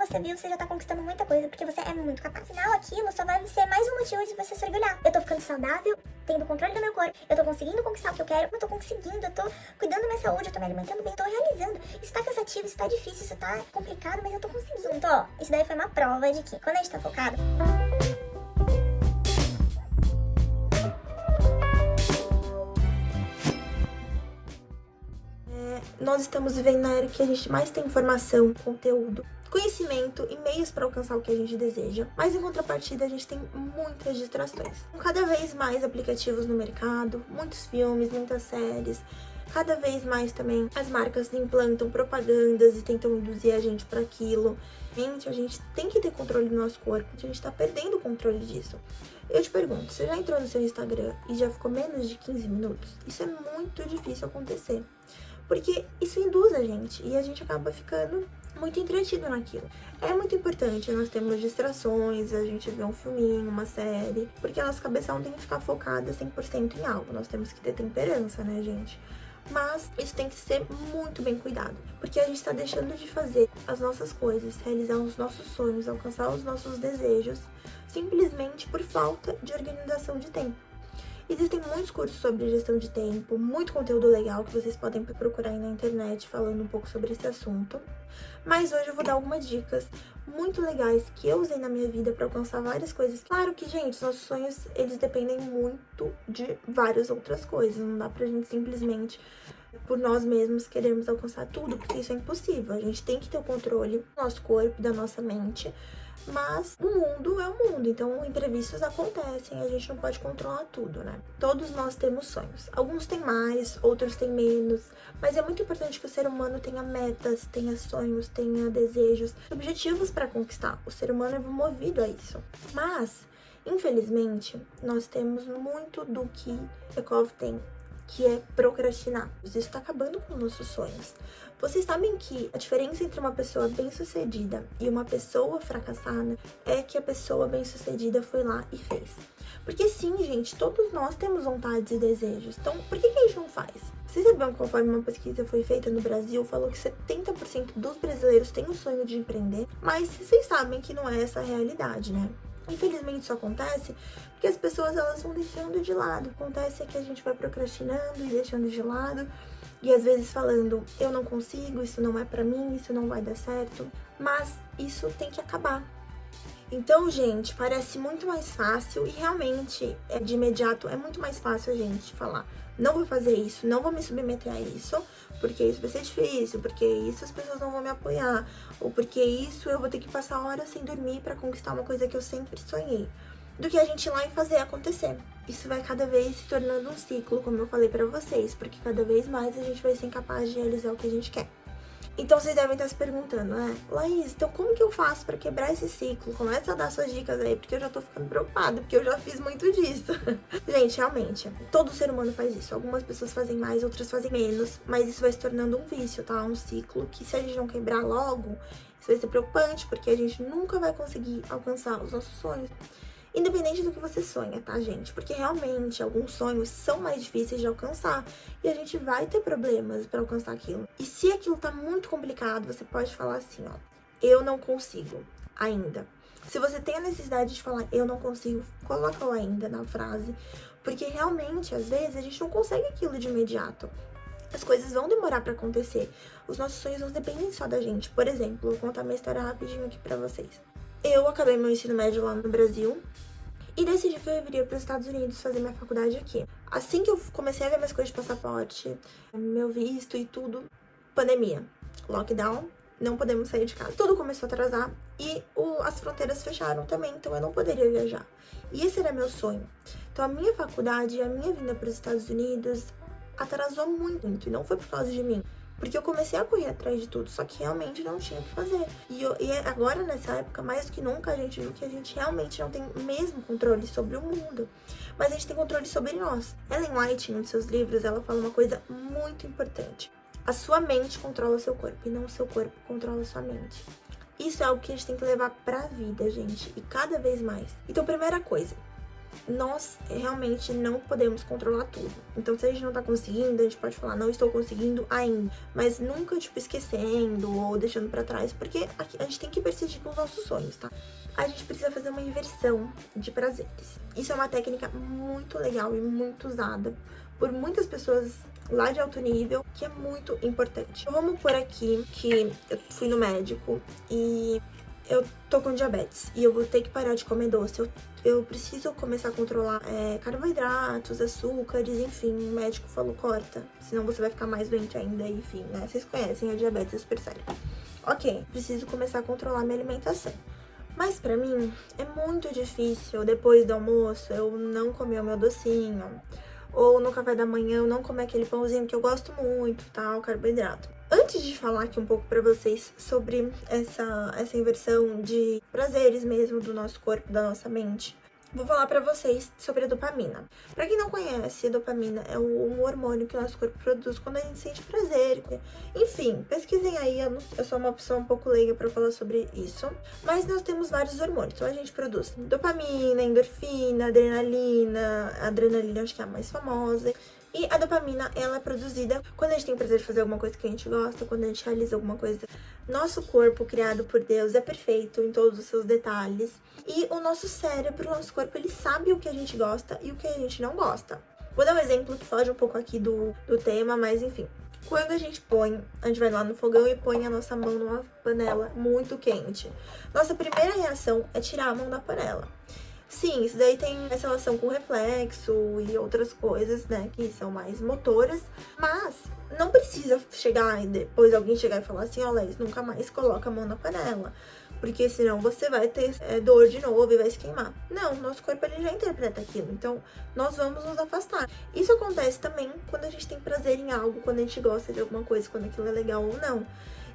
você viu, você já tá conquistando muita coisa, porque você é muito capaz. Afinal, aquilo só vai ser mais um motivo de você se orgulhar. Eu tô ficando saudável, tendo controle do meu corpo, eu tô conseguindo conquistar o que eu quero, eu tô conseguindo, eu tô cuidando da minha saúde, eu tô me alimentando bem, eu tô realizando. Isso tá cansativo, isso tá difícil, isso tá complicado, mas eu tô conseguindo. Então, ó, isso daí foi uma prova de que quando a gente tá focado, nós estamos vivendo na era que a gente mais tem informação, conteúdo, conhecimento e meios para alcançar o que a gente deseja, mas em contrapartida a gente tem muitas distrações. Com cada vez mais aplicativos no mercado, muitos filmes, muitas séries, cada vez mais também as marcas implantam propagandas e tentam induzir a gente para aquilo. A gente tem que ter controle do nosso corpo, a gente tá perdendo o controle disso. Eu te pergunto, você já entrou no seu Instagram e já ficou menos de 15 minutos? Isso é muito difícil acontecer. Porque isso induz a gente e a gente acaba ficando muito entretido naquilo. É muito importante nós termos distrações, a gente vê um filminho, uma série, porque a nossa cabeça não tem que ficar focada 100% em algo. Nós temos que ter temperança, né, gente? Mas isso tem que ser muito bem cuidado, porque a gente está deixando de fazer as nossas coisas, realizar os nossos sonhos, alcançar os nossos desejos, simplesmente por falta de organização de tempo. Existem muitos cursos sobre gestão de tempo, muito conteúdo legal que vocês podem procurar aí na internet falando um pouco sobre esse assunto. Mas hoje eu vou dar algumas dicas muito legais que eu usei na minha vida para alcançar várias coisas. Claro que, gente, os nossos sonhos, eles dependem muito de várias outras coisas. Não dá pra gente simplesmente, por nós mesmos, queremos alcançar tudo, porque isso é impossível. A gente tem que ter o controle do nosso corpo, da nossa mente. Mas o mundo é o mundo, então imprevistos acontecem, a gente não pode controlar tudo, né? Todos nós temos sonhos. Alguns têm mais, outros têm menos, mas é muito importante que o ser humano tenha metas, tenha sonhos, tenha desejos, objetivos para conquistar. O ser humano é movido a isso. Mas, infelizmente, nós temos muito do que Ekov tem, que é procrastinar. Isso está acabando com nossos sonhos. Vocês sabem que a diferença entre uma pessoa bem-sucedida e uma pessoa fracassada é que a pessoa bem-sucedida foi lá e fez. Porque sim, gente, todos nós temos vontades e desejos. Então, por que a gente não faz? Vocês sabiam que conforme uma pesquisa foi feita no Brasil, falou que 70% dos brasileiros têm o sonho de empreender, mas vocês sabem que não é essa a realidade, né? Infelizmente isso acontece porque as pessoas elas vão deixando de lado. Acontece que a gente vai procrastinando e deixando de lado e às vezes falando, eu não consigo, isso não é pra mim, isso não vai dar certo. Mas isso tem que acabar. Então, gente, parece muito mais fácil e realmente, de imediato, é muito mais fácil a gente falar, não vou fazer isso, não vou me submeter a isso, porque isso vai ser difícil, porque isso as pessoas não vão me apoiar, ou porque isso eu vou ter que passar horas sem dormir pra conquistar uma coisa que eu sempre sonhei, do que a gente ir lá e fazer acontecer. Isso vai cada vez se tornando um ciclo, como eu falei pra vocês, porque cada vez mais a gente vai ser incapaz de realizar o que a gente quer. Então vocês devem estar se perguntando, né? Laís, então como que eu faço pra quebrar esse ciclo? Começa a dar suas dicas aí, porque eu já tô ficando preocupada, porque eu já fiz muito disso. Gente, realmente, todo ser humano faz isso. Algumas pessoas fazem mais, outras fazem menos, mas isso vai se tornando um vício, tá? Um ciclo que se a gente não quebrar logo, isso vai ser preocupante, porque a gente nunca vai conseguir alcançar os nossos sonhos. Independente do que você sonha, tá, gente? Porque realmente alguns sonhos são mais difíceis de alcançar e a gente vai ter problemas pra alcançar aquilo. E se aquilo tá muito complicado, você pode falar assim, ó, eu não consigo ainda. Se você tem a necessidade de falar eu não consigo, coloca o ainda na frase, porque realmente, às vezes, a gente não consegue aquilo de imediato. As coisas vão demorar pra acontecer. Os nossos sonhos não dependem só da gente. Por exemplo, vou contar minha história rapidinho aqui pra vocês. Eu acabei meu ensino médio lá no Brasil e decidi que eu viria para os Estados Unidos fazer minha faculdade aqui. Assim que eu comecei a ver minhas coisas de passaporte, meu visto e tudo, pandemia, lockdown, não podemos sair de casa. Tudo começou a atrasar e as fronteiras fecharam também, então eu não poderia viajar. E esse era meu sonho. Então a minha faculdade, a minha vinda para os Estados Unidos atrasou muito e não foi por causa de mim. Porque eu comecei a correr atrás de tudo, só que realmente não tinha o que fazer. E agora, nessa época, mais do que nunca, a gente viu que a gente realmente não tem mesmo controle sobre o mundo. Mas a gente tem controle sobre nós. Ellen White, em um de seus livros, ela fala uma coisa muito importante. A sua mente controla o seu corpo, e não o seu corpo controla a sua mente. Isso é algo que a gente tem que levar pra vida, gente, e cada vez mais. Então, primeira coisa, nós realmente não podemos controlar tudo. Então, se a gente não tá conseguindo, a gente pode falar, não estou conseguindo ainda. Mas nunca, tipo, esquecendo ou deixando pra trás, porque a gente tem que persistir com os nossos sonhos, tá? A gente precisa fazer uma inversão de prazeres. Isso é uma técnica muito legal e muito usada por muitas pessoas lá de alto nível, que é muito importante. Então, vamos por aqui que eu fui no médico e eu tô com diabetes e eu vou ter que parar de comer doce. Eu preciso começar a controlar carboidratos, açúcares, enfim. O médico falou, corta, senão você vai ficar mais doente ainda, enfim, né? Vocês conhecem a diabetes, é super sério. Ok, preciso começar a controlar minha alimentação. Mas pra mim, é muito difícil, depois do almoço, eu não comer o meu docinho. Ou no café da manhã, eu não comer aquele pãozinho que eu gosto muito, tal, carboidrato. Antes de falar aqui um pouco pra vocês sobre essa inversão de prazeres mesmo do nosso corpo, da nossa mente, vou falar pra vocês sobre a dopamina. Pra quem não conhece, a dopamina é um hormônio que o nosso corpo produz quando a gente sente prazer. Enfim, pesquisem aí, eu sou uma pessoa um pouco leiga pra falar sobre isso. Mas nós temos vários hormônios, então a gente produz dopamina, endorfina, adrenalina. A adrenalina acho que é a mais famosa. E a dopamina, ela é produzida quando a gente tem o prazer de fazer alguma coisa que a gente gosta, quando a gente realiza alguma coisa. Nosso corpo, criado por Deus, é perfeito em todos os seus detalhes. E o nosso cérebro, o nosso corpo, ele sabe o que a gente gosta e o que a gente não gosta. Vou dar um exemplo que foge um pouco aqui do tema, mas enfim. Quando a gente vai lá no fogão e põe a nossa mão numa panela muito quente. Nossa primeira reação é tirar a mão da panela. Sim, isso daí tem essa relação com reflexo e outras coisas, né, que são mais motoras, mas não precisa chegar e depois alguém chegar e falar assim, ó, Laís, nunca mais coloca a mão na panela, porque senão você vai ter dor de novo e vai se queimar. Não, nosso corpo ele já interpreta aquilo, então nós vamos nos afastar. Isso acontece também quando a gente tem prazer em algo, quando a gente gosta de alguma coisa, quando aquilo é legal ou não.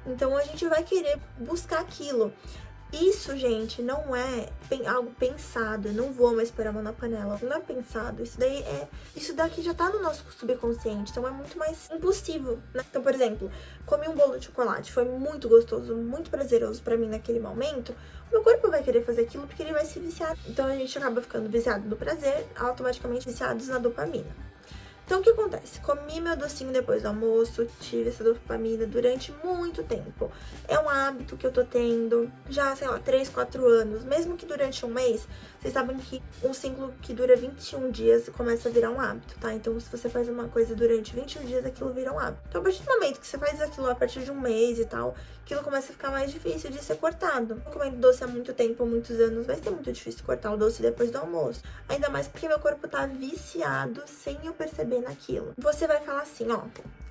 Então a gente vai querer buscar aquilo. Isso, gente, não é algo pensado. Eu não vou mais pôr a mão na panela. Não é pensado. Isso daqui já tá no nosso subconsciente. Então é muito mais impulsivo, né? Então, por exemplo, comi um bolo de chocolate. Foi muito gostoso, muito prazeroso pra mim naquele momento. O meu corpo vai querer fazer aquilo porque ele vai se viciar. Então a gente acaba ficando viciado no prazer, automaticamente viciados na dopamina. Então, o que acontece? Comi meu docinho depois do almoço, tive essa dopamina durante muito tempo. É um hábito que eu tô tendo já, sei lá, 3, 4 anos. Mesmo que durante um mês, vocês sabem que um ciclo que dura 21 dias começa a virar um hábito, tá? Então, se você faz uma coisa durante 21 dias, aquilo vira um hábito. Então, a partir do momento que você faz aquilo a partir de um mês e tal, aquilo começa a ficar mais difícil de ser cortado. Comendo doce há muito tempo, há muitos anos, vai ser muito difícil cortar o doce depois do almoço. Ainda mais porque meu corpo tá viciado sem eu perceber naquilo. Você vai falar assim, ó,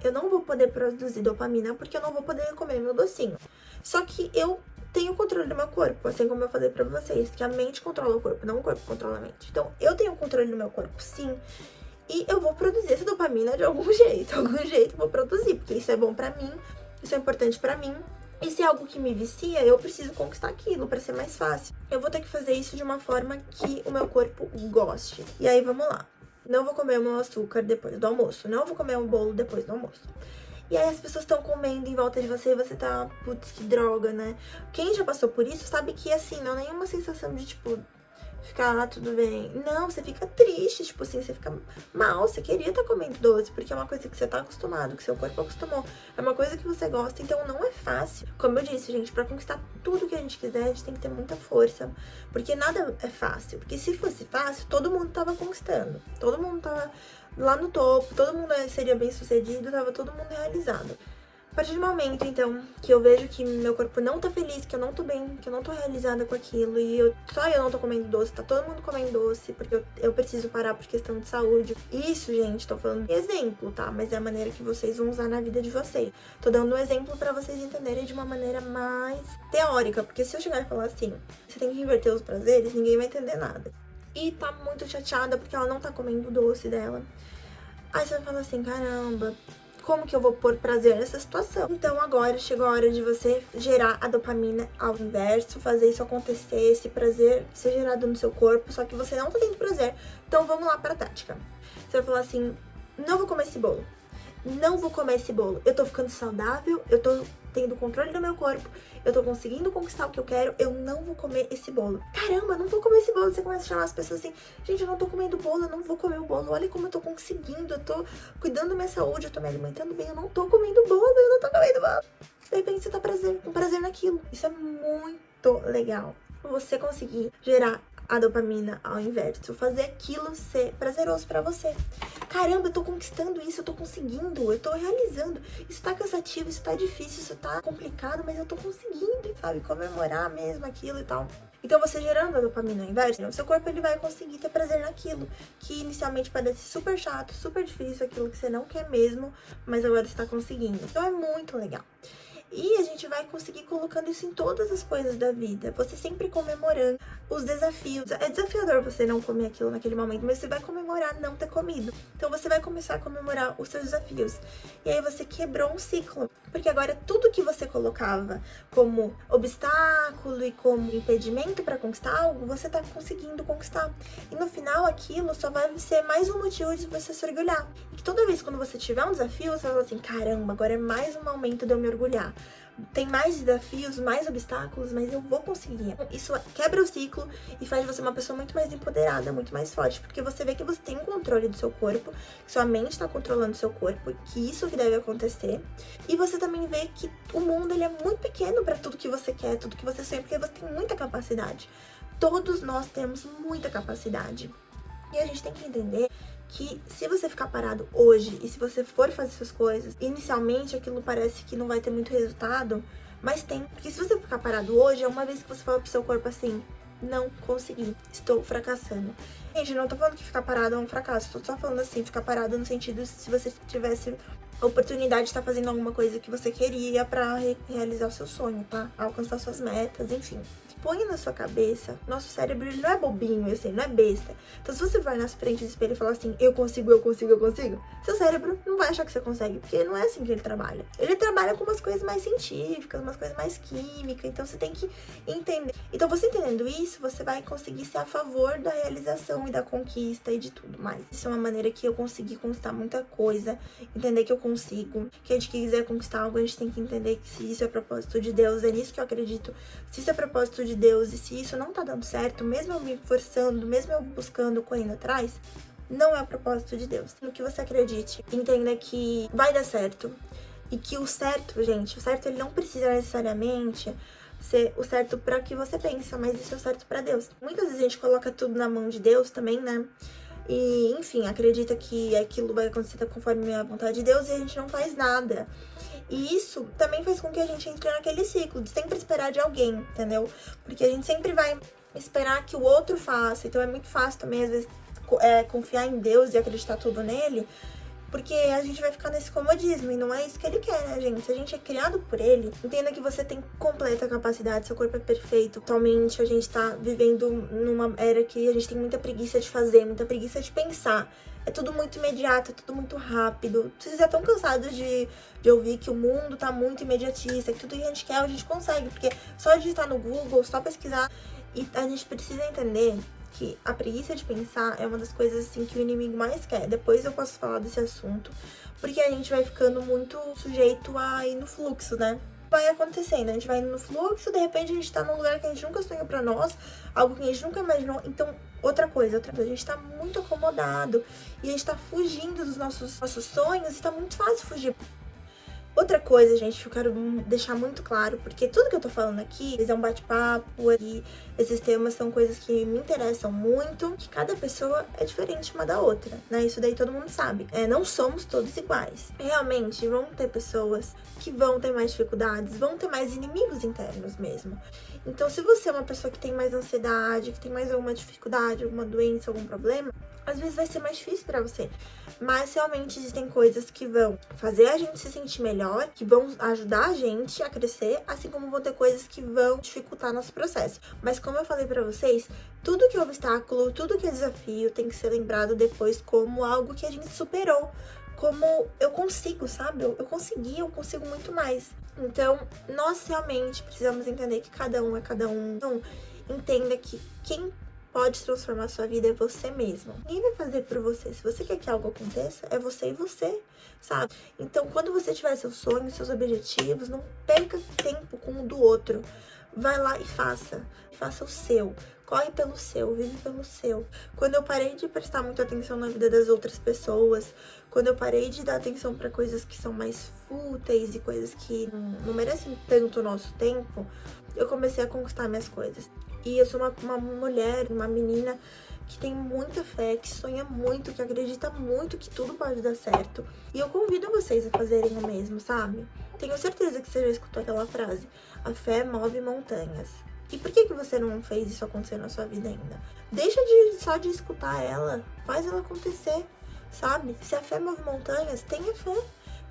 eu não vou poder produzir dopamina porque eu não vou poder comer meu docinho. Só que eu tenho controle do meu corpo, assim como eu falei pra vocês, que a mente controla o corpo, não o corpo controla a mente. Então, eu tenho controle do meu corpo, sim, e eu vou produzir essa dopamina de algum jeito eu vou produzir, porque isso é bom pra mim, isso é importante pra mim. E se é algo que me vicia, eu preciso conquistar aquilo pra ser mais fácil. Eu vou ter que fazer isso de uma forma que o meu corpo goste. E aí, vamos lá. Não vou comer o meu açúcar depois do almoço. Não vou comer um bolo depois do almoço. E aí as pessoas estão comendo em volta de você e você tá, putz, que droga, né? Quem já passou por isso sabe que, assim, não é nenhuma sensação de, tipo, ficar, tudo bem. Não, você fica triste, tipo assim, você fica mal. Você queria estar comendo doce, porque é uma coisa que você tá acostumado, que seu corpo acostumou. É uma coisa que você gosta, então não é fácil. Como eu disse, gente, pra conquistar tudo que a gente quiser, a gente tem que ter muita força. Porque nada é fácil. Porque se fosse fácil, todo mundo tava conquistando. Todo mundo tava lá no topo, todo mundo seria bem sucedido, tava todo mundo realizado. A partir do momento, então, que eu vejo que meu corpo não tá feliz, que eu não tô bem, que eu não tô realizada com aquilo, e só eu não tô comendo doce, tá todo mundo comendo doce, porque eu preciso parar por questão de saúde. Isso, gente, tô falando de exemplo, tá? Mas é a maneira que vocês vão usar na vida de vocês. Tô dando um exemplo pra vocês entenderem de uma maneira mais teórica, porque se eu chegar e falar assim, você tem que inverter os prazeres, ninguém vai entender nada. E tá muito chateada porque ela não tá comendo o doce dela. Aí você vai falar assim, caramba, como que eu vou pôr prazer nessa situação? Então agora chegou a hora de você gerar a dopamina ao inverso, fazer isso acontecer, esse prazer ser gerado no seu corpo, só que você não tá tendo prazer. Então vamos lá pra tática. Você vai falar assim, não vou comer esse bolo. não vou comer esse bolo. Eu tô ficando saudável, eu tô tendo controle do meu corpo, eu tô conseguindo conquistar o que eu quero, eu não vou comer esse bolo. Caramba, não vou comer esse bolo. Você começa a chamar as pessoas assim, gente, eu não tô comendo bolo, eu não vou comer o bolo. Olha como eu tô conseguindo, eu tô cuidando da minha saúde, eu tô me alimentando bem, eu não tô comendo bolo, eu não tô comendo bolo. De repente você tá com prazer naquilo. Isso é muito legal. Você conseguir gerar a dopamina ao inverso, fazer aquilo ser prazeroso pra você. Caramba, eu tô conquistando isso, eu tô conseguindo, eu tô realizando. Isso tá cansativo, isso tá difícil, isso tá complicado, mas eu tô conseguindo, sabe? Comemorar mesmo aquilo e tal. Então, você gerando a dopamina ao inverso, o seu corpo ele vai conseguir ter prazer naquilo, que inicialmente parece super chato, super difícil, aquilo que você não quer mesmo, mas agora está conseguindo. Então, é muito legal. E a gente vai conseguir colocando isso em todas as coisas da vida. Você sempre comemorando os desafios. É desafiador você não comer aquilo naquele momento, mas você vai comemorar não ter comido. Então você vai começar a comemorar os seus desafios. E aí você quebrou um ciclo. Porque agora tudo que você colocava como obstáculo e como impedimento para conquistar algo, você tá conseguindo conquistar. E no final aquilo só vai ser mais um motivo de você se orgulhar. E que toda vez quando você tiver um desafio, você vai falar assim, caramba, agora é mais um momento de eu me orgulhar. Tem mais desafios, mais obstáculos, mas eu vou conseguir. Isso quebra o ciclo e faz de você uma pessoa muito mais empoderada, muito mais forte, porque você vê que você tem um controle do seu corpo, que sua mente está controlando o seu corpo, que isso que deve acontecer. E você também vê que o mundo ele é muito pequeno para tudo que você quer, tudo que você sonha, porque você tem muita capacidade. Todos nós temos muita capacidade. E a gente tem que entender que se você ficar parado hoje e se você for fazer suas coisas, inicialmente aquilo parece que não vai ter muito resultado, mas tem. Porque se você ficar parado hoje, é uma vez que você fala pro seu corpo assim, não consegui, estou fracassando. Gente, não tô falando que ficar parado é um fracasso, tô só falando assim, ficar parado no sentido se você tivesse a oportunidade de estar fazendo alguma coisa que você queria pra realizar o seu sonho, tá? Alcançar suas metas, enfim. Põe na sua cabeça, nosso cérebro ele não é bobinho, assim, não é besta. Então se você vai na frente do espelho e falar assim, eu consigo, seu cérebro não vai achar que você consegue, porque não é assim que ele trabalha. Ele trabalha com umas coisas mais científicas, umas coisas mais químicas, então você tem que entender. Então você entendendo isso, você vai conseguir ser a favor da realização e da conquista e de tudo mais. Isso é uma maneira que eu consegui conquistar muita coisa, entender que eu consigo, que a gente quiser conquistar algo, a gente tem que entender que se isso é propósito de Deus, é nisso que eu acredito, se isso é propósito de Deus e se isso não tá dando certo, mesmo eu me forçando, mesmo eu buscando, correndo atrás, não é o propósito de Deus. No que você acredite, entenda que vai dar certo e que o certo, gente, o certo ele não precisa necessariamente ser o certo para o que você pensa, mas isso é o certo para Deus. Muitas vezes a gente coloca tudo na mão de Deus também, né? E, enfim, acredita que aquilo vai acontecer conforme a vontade de Deus e a gente não faz nada. E isso também faz com que a gente entre naquele ciclo de sempre esperar de alguém, entendeu? Porque a gente sempre vai esperar que o outro faça. Então é muito fácil também, às vezes, confiar em Deus e acreditar tudo nele, porque a gente vai ficar nesse comodismo e não é isso que ele quer, né, gente? Se a gente é criado por ele, entenda que você tem completa capacidade, seu corpo é perfeito. Atualmente a gente tá vivendo numa era que a gente tem muita preguiça de fazer, muita preguiça de pensar. É tudo muito imediato, é tudo muito rápido. Vocês já estão cansados de ouvir que o mundo tá muito imediatista, que tudo que a gente quer a gente consegue, porque só digitar no Google, só pesquisar, e a gente precisa entender que a preguiça de pensar é uma das coisas assim que o inimigo mais quer. Depois eu posso falar desse assunto, porque a gente vai ficando muito sujeito a ir no fluxo, né? Vai acontecendo, a gente vai indo no fluxo, de repente a gente tá num lugar que a gente nunca sonhou pra nós, algo que a gente nunca imaginou. Então, outra coisa, a gente tá muito acomodado e a gente tá fugindo dos nossos sonhos e tá muito fácil fugir. Outra coisa, gente, que eu quero deixar muito claro, porque tudo que eu tô falando aqui é um bate-papo e esses temas são coisas que me interessam muito, que cada pessoa é diferente uma da outra, né? Isso daí todo mundo sabe. Não somos todos iguais. Realmente, vão ter pessoas que vão ter mais dificuldades, vão ter mais inimigos internos mesmo. Então, se você é uma pessoa que tem mais ansiedade, que tem mais alguma dificuldade, alguma doença, algum problema, às vezes vai ser mais difícil pra você. Mas realmente existem coisas que vão fazer a gente se sentir melhor, que vão ajudar a gente a crescer, assim como vão ter coisas que vão dificultar nosso processo. Mas como eu falei pra vocês, tudo que é obstáculo, tudo que é desafio tem que ser lembrado depois como algo que a gente superou. Como eu consigo, sabe? Eu consigo muito mais. Então, nós realmente precisamos entender que cada um é cada um. Então, entenda que quem pode transformar a sua vida é você mesmo. Ninguém vai fazer por você. Se você quer que algo aconteça, é você e você, sabe? Então, quando você tiver seus sonhos, seus objetivos, não perca tempo com o do outro. Vai lá e faça. Faça o seu. Corre pelo seu, vive pelo seu. Quando eu parei de prestar muita atenção na vida das outras pessoas, quando eu parei de dar atenção para coisas que são mais fúteis e coisas que não merecem tanto o nosso tempo, eu comecei a conquistar minhas coisas. E eu sou uma mulher, uma menina que tem muita fé, que sonha muito, que acredita muito que tudo pode dar certo. E eu convido vocês a fazerem o mesmo, sabe? Tenho certeza que você já escutou aquela frase: a fé move montanhas. E por que você não fez isso acontecer na sua vida ainda? Deixa só de escutar ela, faz ela acontecer, sabe? Se a fé move montanhas, tenha fé.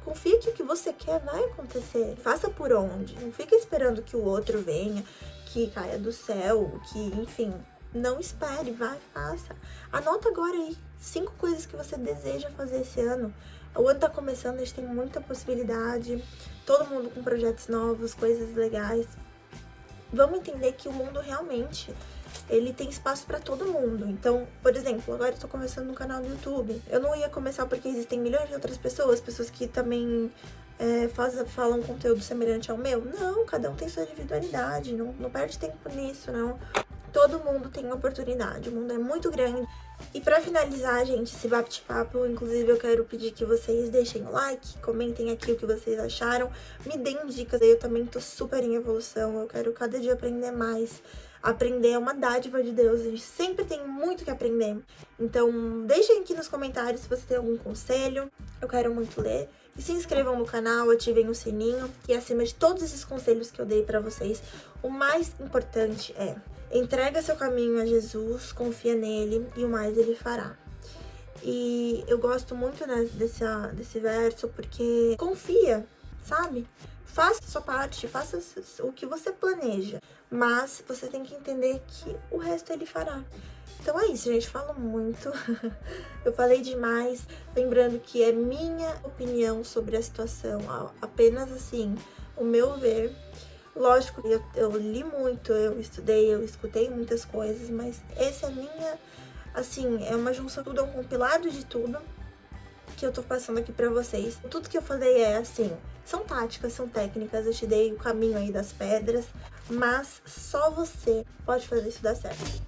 Confia que o que você quer vai acontecer. Faça por onde. Não fica esperando que o outro venha, que caia do céu, que, enfim. Não espere, vai, faça. Anota agora aí 5 coisas que você deseja fazer esse ano. O ano tá começando, a gente tem muita possibilidade. Todo mundo com projetos novos, coisas legais. Vamos entender que o mundo realmente, ele tem espaço para todo mundo. Então, por exemplo, agora eu tô começando no canal do YouTube. Eu não ia começar porque existem milhões de outras pessoas que também falam conteúdo semelhante ao meu. Não, cada um tem sua individualidade, não perde tempo nisso, não. Todo mundo tem oportunidade, o mundo é muito grande. E pra finalizar, gente, esse bate-papo, inclusive eu quero pedir que vocês deixem o like, comentem aqui o que vocês acharam, me deem dicas, eu também tô super em evolução, eu quero cada dia aprender mais. Aprender é uma dádiva de Deus, a gente sempre tem muito que aprender. Então, deixem aqui nos comentários se você tem algum conselho, eu quero muito ler. E se inscrevam no canal, ativem o sininho, e acima de todos esses conselhos que eu dei pra vocês, o mais importante é: entrega seu caminho a Jesus, confia nele e o mais ele fará. E eu gosto muito, né, desse verso porque confia, sabe? Faça a sua parte, faça o que você planeja, mas você tem que entender que o resto ele fará. Então é isso, gente, falo muito, eu falei demais, lembrando que é minha opinião sobre a situação, apenas assim, o meu ver. Lógico, eu li muito, eu estudei, eu escutei muitas coisas, mas essa é a minha, assim, é uma junção, tudo é um compilado de tudo que eu tô passando aqui pra vocês. Tudo que eu falei é assim, são táticas, são técnicas, eu te dei o caminho aí das pedras, mas só você pode fazer isso dar certo.